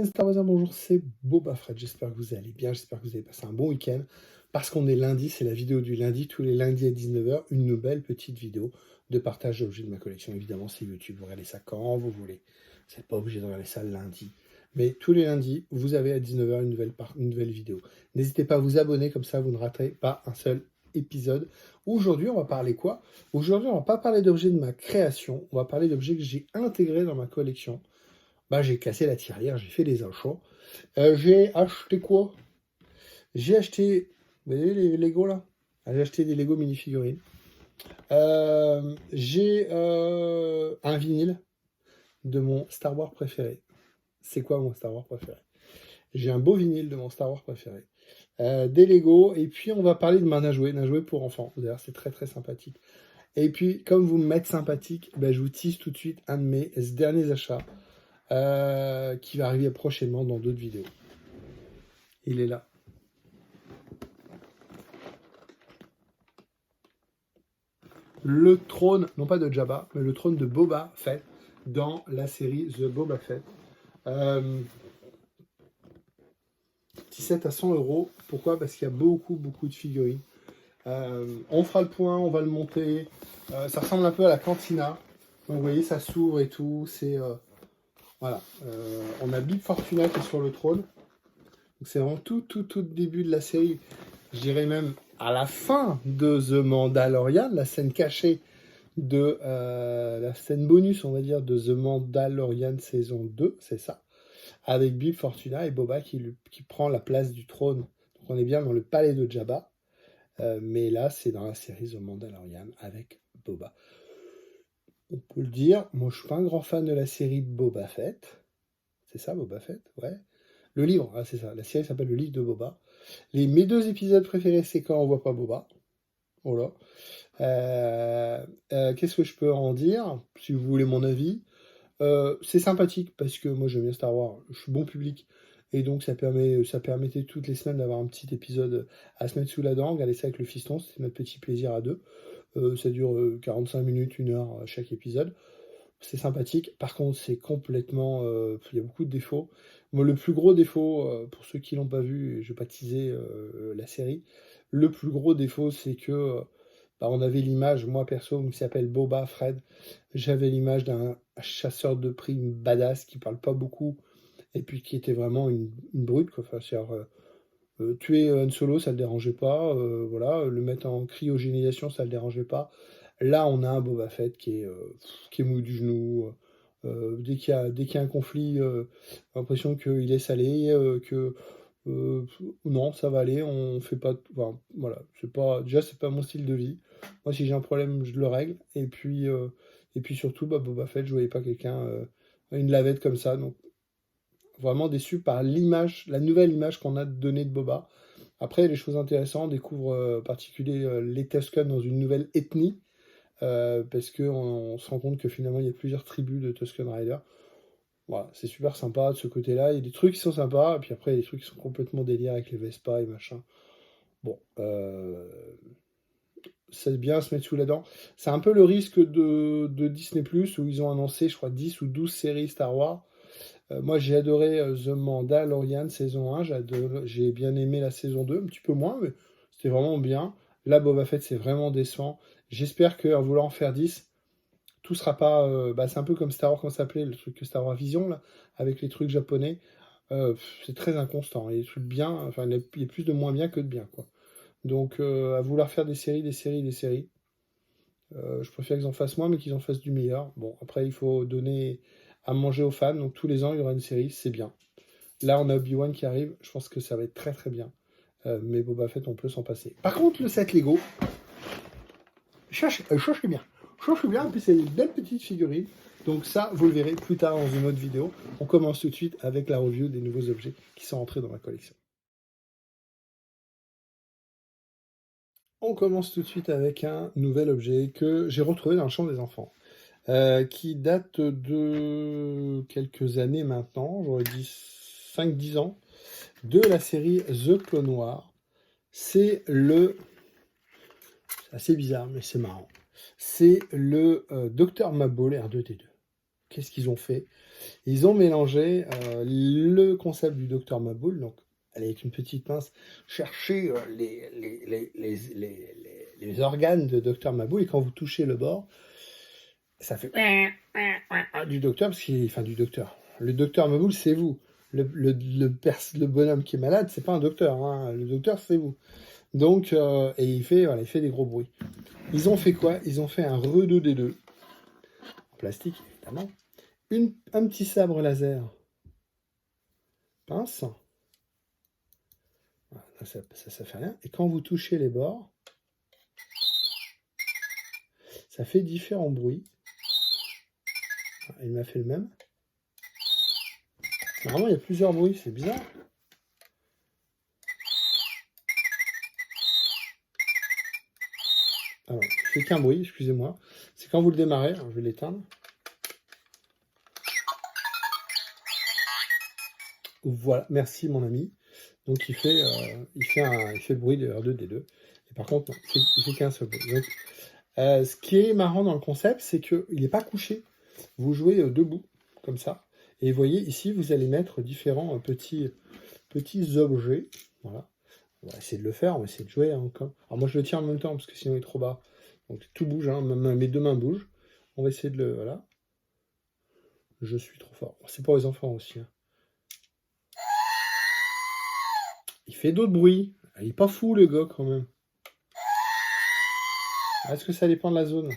Star Wars bonjour, c'est Boba Fett, j'espère que vous allez bien, j'espère que vous avez passé un bon week-end. Parce qu'on est lundi, c'est la vidéo du lundi, tous les lundis à 19h, une nouvelle petite vidéo de partage d'objets de ma collection. Évidemment, c'est YouTube, vous regardez ça quand vous voulez. Vous n'êtes pas obligé de regarder ça le lundi. Mais tous les lundis, vous avez à 19h une nouvelle vidéo. N'hésitez pas à vous abonner, comme ça vous ne raterez pas un seul épisode. Aujourd'hui, on va parler quoi? Aujourd'hui, on va pas parler d'objets de ma création, on va parler d'objets que j'ai intégrés dans ma collection. J'ai cassé la tirelire, j'ai fait des achats. J'ai acheté quoi? J'ai acheté, vous voyez les Lego là? J'ai acheté des Lego minifigurines. J'ai un vinyle de mon Star Wars préféré. C'est quoi mon Star Wars préféré? J'ai un beau vinyle de mon Star Wars préféré. Des Lego, et puis on va parler de un jouet pour enfants. D'ailleurs, c'est très très sympathique. Et puis, comme vous me mettez sympathique, je vous tease tout de suite un de mes derniers achats qui va arriver prochainement dans d'autres vidéos. Il est là. Le trône, non pas de Jabba, mais le trône de Boba Fett dans la série The Boba Fett. 17 à 100 €. Pourquoi? Parce qu'il y a beaucoup de figurines. On fera le point, on va le monter. Ça ressemble un peu à la cantina. Donc vous voyez, ça s'ouvre et tout. C'est voilà. On a Bib Fortuna qui est sur le trône. C'est vraiment tout début de la série. Je dirais même à la fin de The Mandalorian, la scène cachée de la scène bonus, on va dire, de The Mandalorian saison 2, c'est ça, avec Bib Fortuna et Boba qui prend la place du trône. Donc on est bien dans le palais de Jabba, mais là c'est dans la série The Mandalorian avec Boba. On peut le dire, moi je suis pas un grand fan de la série Boba Fett. C'est ça, Boba Fett? Ouais. Le livre, c'est ça, la série s'appelle Le Livre de Boba. Mes 2 épisodes préférés, c'est quand on voit pas Boba. Voilà. Qu'est-ce que je peux en dire, si vous voulez mon avis? C'est sympathique, parce que moi j'aime bien Star Wars, je suis bon public, et donc ça permettait toutes les semaines d'avoir un petit épisode à se mettre sous la dent, regarder ça avec le fiston, c'était notre petit plaisir à deux. Ça dure 45 minutes, 1 heure chaque épisode. C'est sympathique. Par contre, c'est complètement... il y a beaucoup de défauts. Moi, le plus gros défaut, pour ceux qui l'ont pas vu, et je vais pas teaser la série, le plus gros défaut, c'est que on avait l'image, moi perso, qui s'appelle Boba Fred, j'avais l'image d'un chasseur de primes badass qui parle pas beaucoup, et puis qui était vraiment une brute, quoi. Enfin, tuer Han Solo, ça le dérangeait pas, voilà, le mettre en cryogénisation, ça le dérangeait pas. Là, on a un Boba Fett qui est mou du genou. Dès qu'il y a un conflit, l'impression qu'il laisse aller, non, ça va aller, on fait pas, enfin, voilà, c'est pas mon style de vie. Moi, si j'ai un problème, je le règle. Et puis surtout, Boba Fett, je voyais pas quelqu'un, une lavette comme ça, donc vraiment déçu par l'image, la nouvelle image qu'on a donnée de Boba. Après, il y a des choses intéressantes, on découvre en particulier les Tusken dans une nouvelle ethnie, parce qu'on se rend compte que finalement, il y a plusieurs tribus de Tusken Rider. Voilà, c'est super sympa de ce côté-là. Il y a des trucs qui sont sympas, et puis après, il y a des trucs qui sont complètement délire avec les Vespa et machin. Bon, c'est bien à se mettre sous la dent. C'est un peu le risque de Disney+, où ils ont annoncé, je crois, 10 ou 12 séries Star Wars. Moi, j'ai adoré The Mandalorian saison 1, j'ai bien aimé la saison 2, un petit peu moins, mais c'était vraiment bien. Là, Boba Fett, c'est vraiment décevant. J'espère qu'en voulant en faire 10, tout sera pas... c'est un peu comme Star Wars, comment ça s'appelait, le truc Star Wars Vision, là, avec les trucs japonais. C'est très inconstant. Il y a des trucs bien, enfin, il y a plus de moins bien que de bien, quoi. Donc, à vouloir faire des séries, je préfère qu'ils en fassent moins, mais qu'ils en fassent du meilleur. Bon, après, il faut donner à manger aux fans, donc tous les ans, il y aura une série, c'est bien. Là, on a Obi-Wan qui arrive, je pense que ça va être très très bien. Mais Boba Fett, on peut s'en passer. Par contre, le set Lego, cherchez bien. Cherchez bien, et puis c'est une belle petite figurine. Donc ça, vous le verrez plus tard dans une autre vidéo. On commence tout de suite avec la review des nouveaux objets qui sont entrés dans ma collection. On commence tout de suite avec un nouvel objet que j'ai retrouvé dans le champ des enfants. Qui date de quelques années maintenant, j'aurais dit 5-10 ans, de la série The Clone Wars. C'est assez bizarre, mais c'est marrant. C'est le Dr Maball R2-D2. Qu'est-ce qu'ils ont fait? Ils ont mélangé le concept du docteur Maboul, donc aller avec une petite pince chercher les organes de docteur Maboul, et quand vous touchez le bord, ça fait du docteur, enfin du docteur. Le docteur Maboul, c'est vous. Le bonhomme qui est malade, c'est pas un docteur, hein. Le docteur, c'est vous. Donc, et il fait des gros bruits. Ils ont fait quoi? Ils ont fait un re-2D2, en plastique évidemment, un petit sabre laser pince. Voilà, ça fait rien. Et quand vous touchez les bords, ça fait différents bruits. Il m'a fait le même. Normalement, il y a plusieurs bruits, c'est bizarre. Alors, c'est qu'un bruit, excusez-moi. C'est quand vous le démarrez, alors je vais l'éteindre. Voilà, merci mon ami. Donc il fait le bruit de R2D2. Et par contre, non, il fait qu'un seul bruit. Donc, ce qui est marrant dans le concept, c'est qu'il n'est pas couché. Vous jouez debout, comme ça. Et vous voyez, ici, vous allez mettre différents petits objets. Voilà. On va essayer de le faire, on va essayer de jouer encore. Alors moi, je le tiens en même temps, parce que sinon, il est trop bas. Donc tout bouge, hein, mes deux mains bougent. On va essayer de le... Voilà. Je suis trop fort. C'est pour les enfants aussi. Hein. Il fait d'autres bruits. Il est pas fou, le gars, quand même. Est-ce que ça dépend de la zone?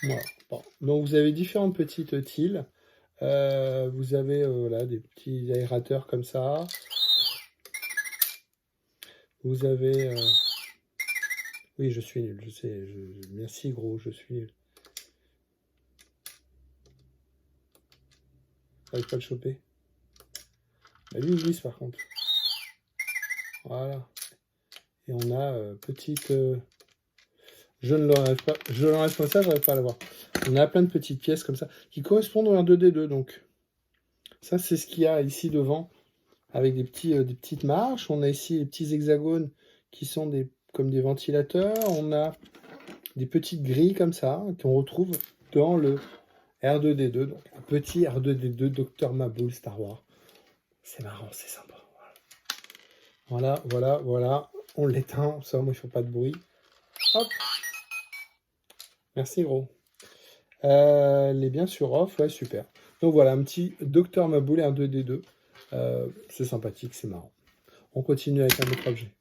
Voilà. Bon. Donc, vous avez différentes petites tiles. Vous avez là, des petits aérateurs comme ça. Vous avez... Oui, je suis nul, je sais. Merci, gros, je suis nul. J'arrive pas à le choper. Bah, lui, il glisse, par contre. Voilà. Et on a petite... Je ne l'enlève pas. Je l'enlève comme ça, je n'arrive pas à l'avoir. On a plein de petites pièces comme ça qui correspondent au R2D2. Donc, ça, c'est ce qu'il y a ici devant avec des petites marches. On a ici les petits hexagones qui sont comme des ventilateurs. On a des petites grilles comme ça qu'on retrouve dans le R2D2. Donc, un petit R2D2 Dr Maboul Star Wars. C'est marrant, c'est sympa. Voilà. On l'éteint. Ça, moi, il ne faut pas de bruit. Hop. Merci, gros. Elle est bien sur off, ouais, super. Donc voilà, un petit Dr Maboul R2D2. C'est sympathique, c'est marrant. On continue avec un autre objet.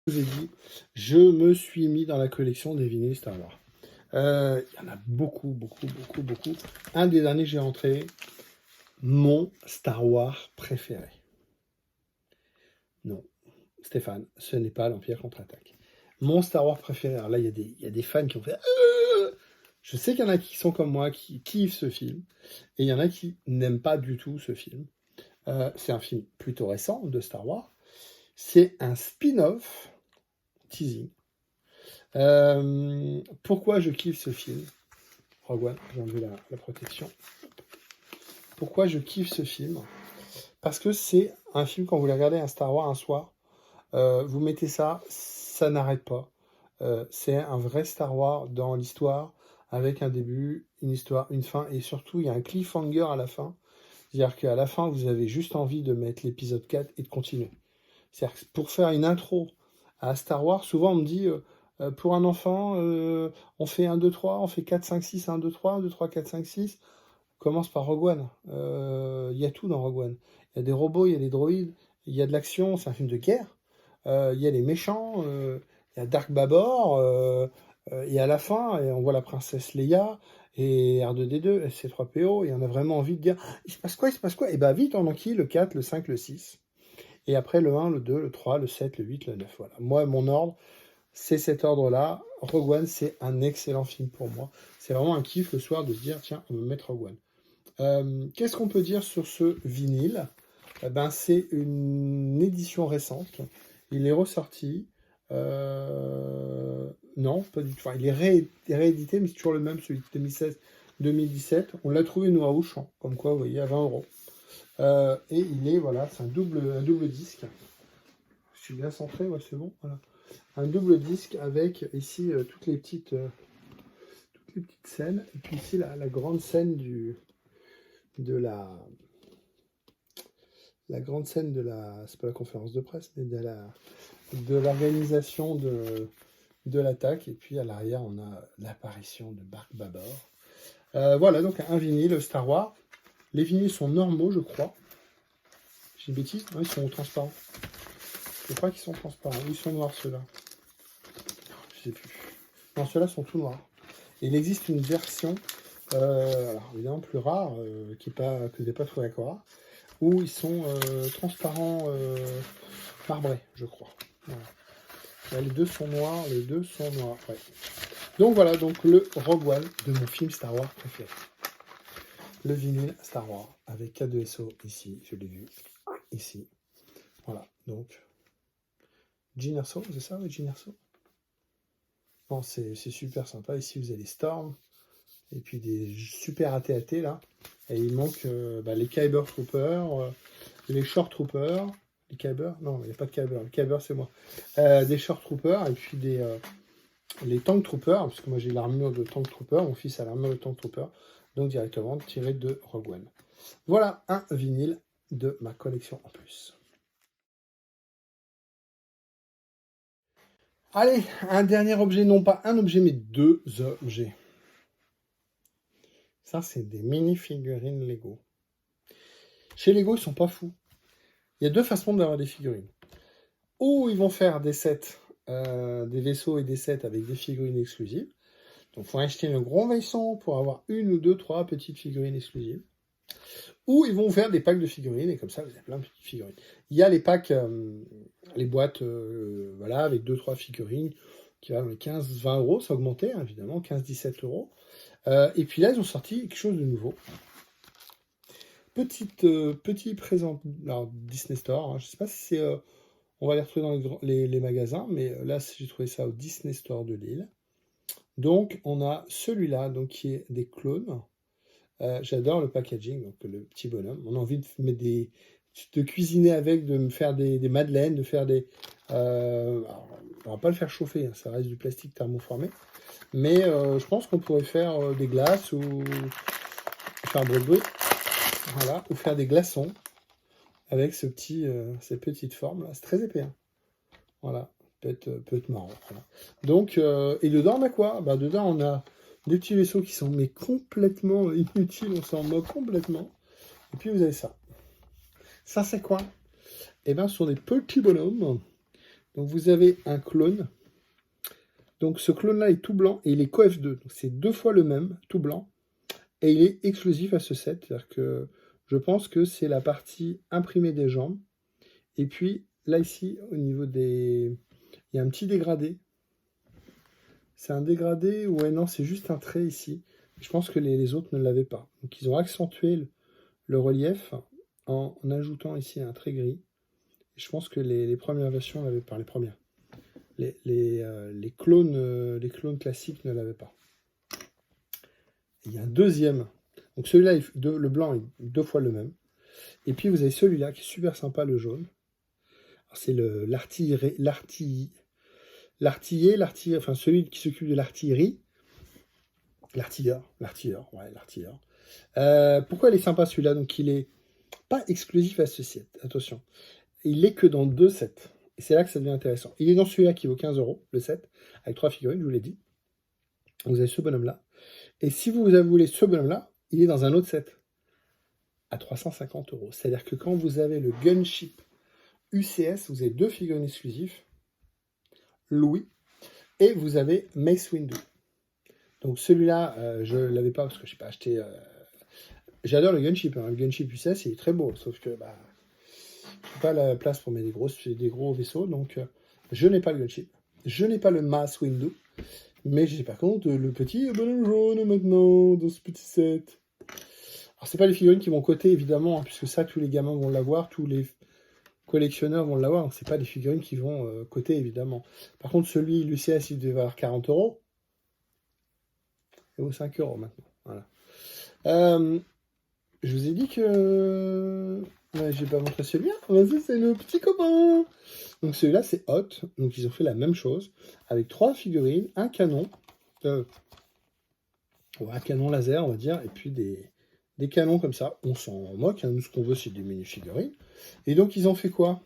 Je vous ai dit, je me suis mis dans la collection des vinyles Star Wars. Il y en a beaucoup. Un des derniers que j'ai rentré, mon Star Wars préféré. Non, Stéphane, ce n'est pas l'Empire contre-attaque. Mon Star Wars préféré, alors là, il y a des fans qui ont fait... Je sais qu'il y en a qui sont comme moi, qui kiffent ce film, et il y en a qui n'aiment pas du tout ce film. C'est un film plutôt récent de Star Wars. C'est un spin-off, teasing. Pourquoi je kiffe ce film? Rogue One, j'ai enlevé la protection. Pourquoi je kiffe ce film? Parce que c'est un film, quand vous le regardez un Star Wars un soir, vous mettez ça, ça n'arrête pas. C'est un vrai Star Wars dans l'histoire, avec un début, une histoire, une fin, et surtout, il y a un cliffhanger à la fin. C'est-à-dire qu'à la fin, vous avez juste envie de mettre l'épisode 4 et de continuer. C'est-à-dire que pour faire une intro à Star Wars, souvent on me dit, pour un enfant, on fait 1, 2, 3, on fait 4, 5, 6, 1, 2, 3, 1, 2, 3, 4, 5, 6. Commence par Rogue One. Il y a tout dans Rogue One. Il y a des robots, il y a des droïdes, il y a de l'action, c'est un film de guerre. Il y a les méchants, il y a Dark Babor, et à la fin, on voit la princesse Leia, et R2D2, SC3PO, et on a vraiment envie de dire, il se passe quoi? Et bah vite, on enquille le 4, le 5, le 6. Et après le 1, le 2, le 3, le 7, le 8, le 9. Voilà. Moi, mon ordre, c'est cet ordre-là. Rogue One, c'est un excellent film pour moi. C'est vraiment un kiff le soir de se dire, tiens, on va mettre Rogue One. Qu'est-ce qu'on peut dire sur ce vinyle? C'est une édition récente. Il est ressorti. Non, pas du tout. Enfin, il est réédité, mais c'est toujours le même, celui de 2016-2017. On l'a trouvé, nous, à Auchan. Comme quoi, vous voyez, à 20 €. Et il est, voilà, c'est un double disque. suis bien centré, ouais, c'est bon. Voilà. Un double disque avec ici toutes les petites scènes. Et puis ici la grande scène de la grande scène de la, c'est pas la conférence de presse, mais de l'organisation de l'attaque. Et puis à l'arrière, on a l'apparition de Bark Babor. Voilà, donc un vinyle Star Wars. Les vinyles sont normaux, je crois. J'ai une bêtise? Non, ils sont transparents. Je crois qu'ils sont transparents. Ils sont noirs, ceux-là. Je sais plus. Non, ceux-là sont tout noirs. Et il existe une version, alors évidemment plus rare, que je n'ai pas trouvé à Cora, où ils sont transparents marbrés, je crois. Voilà. Là, les deux sont noirs, ouais. Donc voilà, donc le Rogue One de mon film Star Wars préféré. Le vinyle Star Wars avec K2SO ici, je l'ai vu, ici. Voilà, donc Jyn Erso, c'est ça, oui, Jyn Erso. Bon, c'est super sympa. Ici, vous avez les Storm, et puis des super AT-AT là. Et il manque les Kyber Troopers, les Short Troopers. Les Kyber? Non, il n'y a pas de Kyber. Les Kyber, c'est moi. Des Short Troopers, et puis les Tank Troopers, parce que moi j'ai l'armure de Tank Trooper, mon fils a l'armure de Tank Trooper, donc directement tiré de Rogue One. Voilà un vinyle de ma collection en plus. Allez, un dernier objet, non pas un objet, mais deux objets. Ça, c'est des mini-figurines Lego. Chez Lego, ils sont pas fous. Il y a deux façons d'avoir des figurines. Ou ils vont faire des sets, des vaisseaux et des sets avec des figurines exclusives. Donc, il faut acheter un gros vaisseau pour avoir une ou deux, trois petites figurines exclusives. Ou ils vont faire des packs de figurines, et comme ça, vous avez plein de petites figurines. Il y a les packs, les boîtes, voilà, avec 2-3 figurines, qui valent 15-20 euros, ça a augmenté, hein, évidemment, 15-17 euros. Et puis là, ils ont sorti quelque chose de nouveau. Petit présent, alors Disney Store, hein, je ne sais pas si c'est, on va les retrouver dans les magasins, mais là, j'ai trouvé ça au Disney Store de Lille. Donc, on a celui-là, donc qui est des clones. J'adore le packaging, donc le petit bonhomme. On a envie de mettre de cuisiner avec, de me faire des madeleines, de faire des... alors, on va pas le faire chauffer, hein, ça reste du plastique thermoformé. Mais je pense qu'on pourrait faire des glaces ou faire un brûle-brûle. Voilà, ou faire des glaçons avec ces petites formes là. C'est très épais. Hein. Voilà, peut être marrant. Voilà. Donc, et dedans, on a quoi? Bah, dedans, on a des petits vaisseaux qui sont mais complètement inutiles, on s'en moque complètement. Et puis, vous avez ça. Ça, c'est quoi? Eh bien, ce sont des petits bonhommes. Donc, vous avez un clone. Donc, ce clone-là est tout blanc et il est coF2. Donc, c'est 2 fois le même, tout blanc. Et il est exclusif à ce set. C'est-à-dire que je pense que c'est la partie imprimée des jambes. Et puis, là, ici, au niveau des... Il y a un petit dégradé. C'est un dégradé, ouais, non, c'est juste un trait ici. Je pense que les autres ne l'avaient pas. Donc, ils ont accentué le relief en ajoutant ici un trait gris. Et je pense que les premières versions l'avaient pas. Les premières. Les clones classiques ne l'avaient pas. Et il y a un deuxième. Donc, celui-là, le blanc est 2 fois le même. Et puis, vous avez celui-là qui est super sympa, le jaune. C'est l'artillé, enfin celui qui s'occupe de l'artillerie. L'artilleur. Pourquoi il est sympa celui-là? Donc il est pas exclusif à ce set, attention. Il est que dans 2 sets. Et c'est là que ça devient intéressant. Il est dans celui-là qui vaut 15 euros, le set, avec 3 figurines, je vous l'ai dit. Vous avez ce bonhomme-là. Et si vous voulez ce bonhomme-là, il est dans un autre set, à 350 euros. C'est-à-dire que quand vous avez le Gunship UCS, vous avez 2 figurines exclusives, Louis, et vous avez Mace Windu. Donc celui-là, je ne l'avais pas parce que je n'ai pas acheté. J'adore le Gunship. Hein. Le Gunship UCS, il est très beau. Sauf que je n'ai pas la place pour mettre des gros vaisseaux. Donc je n'ai pas le Gunship. Je n'ai pas le Mace Windu. Mais j'ai par contre le petit bonhomme jaune maintenant dans ce petit set. Alors c'est pas les figurines qui vont coter évidemment, hein, puisque ça tous les gamins vont l'avoir, tous les collectionneurs vont l'avoir. Donc c'est pas des figurines qui vont coter évidemment. Par contre celui l'UCS il devait avoir 40 euros. Il vaut 5 euros maintenant. Voilà. Je vous ai dit que Ouais, j'ai pas montré celui-là. Vas-y, c'est le petit copain. Donc celui-là, c'est Hot. Donc ils ont fait la même chose avec 3 figurines, un canon, un canon laser, on va dire, et puis des canons comme ça. On s'en moque, hein. Nous, ce qu'on veut, c'est des mini-figurines. Et donc, ils ont fait quoi?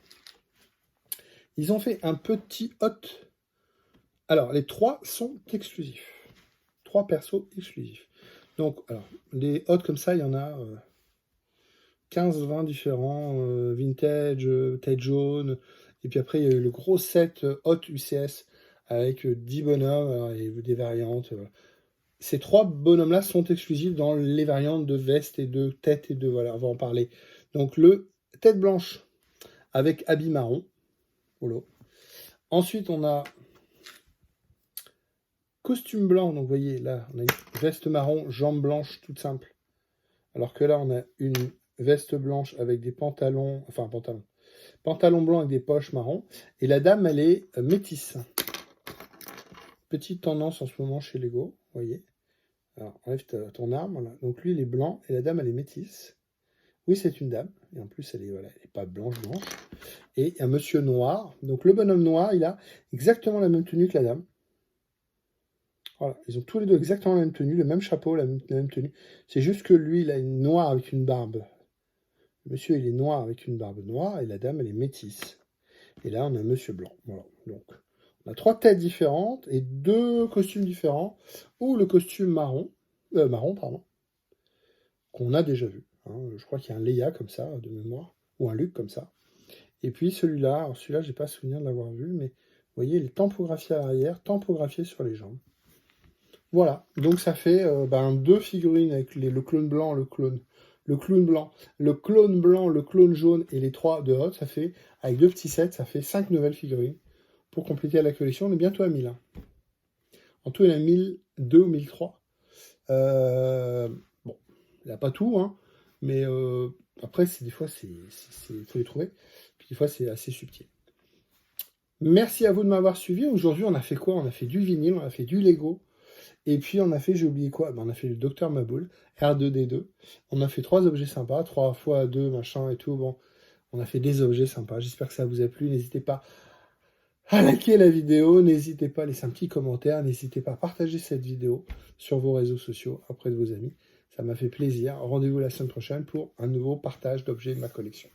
Ils ont fait un petit Hot. Alors, les 3 sont exclusifs. 3 persos exclusifs. Donc, alors, les Hot comme ça, il y en a 15-20 différents, vintage, tête jaune, et puis après il y a eu le gros set Hot UCS avec 10 bonhommes et des variantes. Ces 3 bonhommes-là sont exclusifs dans les variantes de veste et de tête et de... Voilà, on va en parler. Donc le tête blanche avec habit marron. Holo. Ensuite on a costume blanc, donc vous voyez là, on a une veste marron, jambes blanches, toute simple. Alors que là on a une veste blanche avec des pantalons, pantalon blanc avec des poches marron. Et la dame, elle est métisse. Petite tendance en ce moment chez Lego, vous voyez. Alors, enlève ton arme. Voilà. Donc lui, il est blanc et la dame, elle est métisse. Oui, c'est une dame. Et en plus, elle est pas blanche. Et un monsieur noir. Donc le bonhomme noir, il a exactement la même tenue que la dame. Voilà, ils ont tous les deux exactement la même tenue, le même chapeau, la même tenue. C'est juste que lui, il a une noire avec une barbe. Le monsieur, il est noir avec une barbe noire et la dame, elle est métisse. Et là, on a monsieur blanc. Voilà. Donc, on a 3 têtes différentes et 2 costumes différents. Ou le costume marron, qu'on a déjà vu. Hein. Je crois qu'il y a un Leia comme ça, de mémoire, ou un Luke comme ça. Et puis celui-là, alors celui-là, j'ai pas souvenir de l'avoir vu, mais vous voyez, il est tampographié à l'arrière, tampographié sur les jambes. Voilà, donc ça fait 2 figurines avec le clone blanc, le clone blanc, le clone blanc, le clone jaune et les 3 de Hot, ça fait, avec 2 petits sets, ça fait 5 nouvelles figurines. Pour compléter la collection, on est bientôt à 1000. Hein. En tout, il y en a 1002 ou 1003. Bon, il n'a pas tout, hein, mais après, des fois, il faut les trouver. Puis des fois, c'est assez subtil. Merci à vous de m'avoir suivi. Aujourd'hui, on a fait quoi? On a fait du vinyle, on a fait du Lego. Et puis on a fait, j'ai oublié quoi? On a fait le Docteur Maboul, R2D2. On a fait 3 objets sympas, 3 fois 2, machin et tout. Bon, on a fait des objets sympas. J'espère que ça vous a plu. N'hésitez pas à liker la vidéo. N'hésitez pas à laisser un petit commentaire. N'hésitez pas à partager cette vidéo sur vos réseaux sociaux auprès de vos amis. Ça m'a fait plaisir. Rendez-vous la semaine prochaine pour un nouveau partage d'objets de ma collection.